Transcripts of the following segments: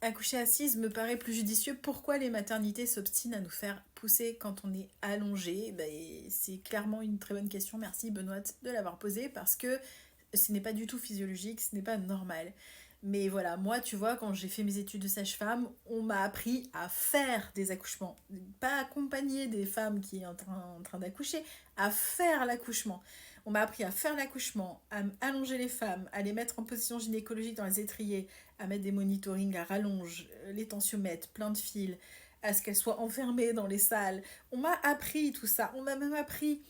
Accoucher assise me paraît plus judicieux. Pourquoi les maternités s'obstinent à nous faire pousser quand on est allongé? Ben, c'est clairement une très bonne question. Merci Benoît de l'avoir posée parce que ce n'est pas du tout physiologique, ce n'est pas normal. Mais voilà, moi, tu vois, quand j'ai fait mes études de sage-femme, on m'a appris à faire des accouchements. Pas accompagner des femmes qui sont en train d'accoucher, à faire l'accouchement. On m'a appris à faire l'accouchement, à allonger les femmes, à les mettre en position gynécologique dans les étriers, à mettre des monitorings à rallonge, les tensiomètres, plein de fils, à ce qu'elles soient enfermées dans les salles. On m'a appris tout ça. On m'a même appris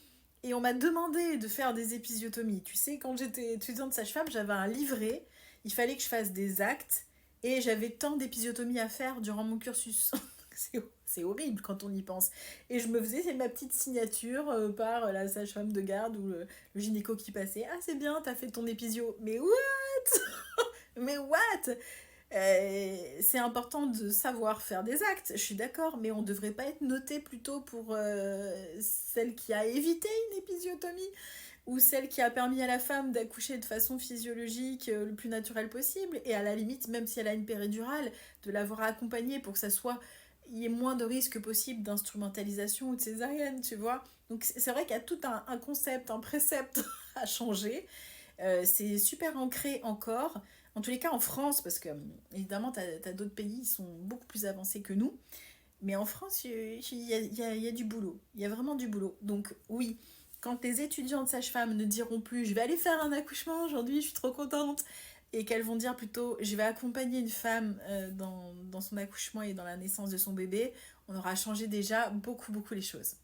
et on m'a demandé de faire des épisiotomies. Tu sais, quand j'étais étudiante sage-femme, j'avais un livret. Il fallait que je fasse des actes et j'avais tant d'épisiotomies à faire durant mon cursus. C'est horrible quand on y pense. Et je me faisais ma petite signature par la sage-femme de garde ou le gynéco qui passait. Ah, c'est bien, t'as fait ton épisio. Mais what? Mais what? C'est important de savoir faire des actes, je suis d'accord, mais on devrait pas être noté plutôt pour celle qui a évité une épisiotomie ou celle qui a permis à la femme d'accoucher de façon physiologique le plus naturelle possible et à la limite, même si elle a une péridurale, de l'avoir accompagnée pour que ça soit il y ait moins de risques possible d'instrumentalisation ou de césarienne, tu vois. Donc c'est vrai qu'il y a tout un concept, un précepte à changer. C'est super ancré encore. En tous les cas, en France, parce que évidemment, tu as, d'autres pays qui sont beaucoup plus avancés que nous. Mais en France, il y a du boulot. Il y a vraiment du boulot. Donc oui, quand les étudiantes sages-femmes ne diront plus je vais aller faire un accouchement aujourd'hui, je suis trop contente, et qu'elles vont dire plutôt je vais accompagner une femme dans son accouchement et dans la naissance de son bébé, on aura changé déjà beaucoup, beaucoup les choses.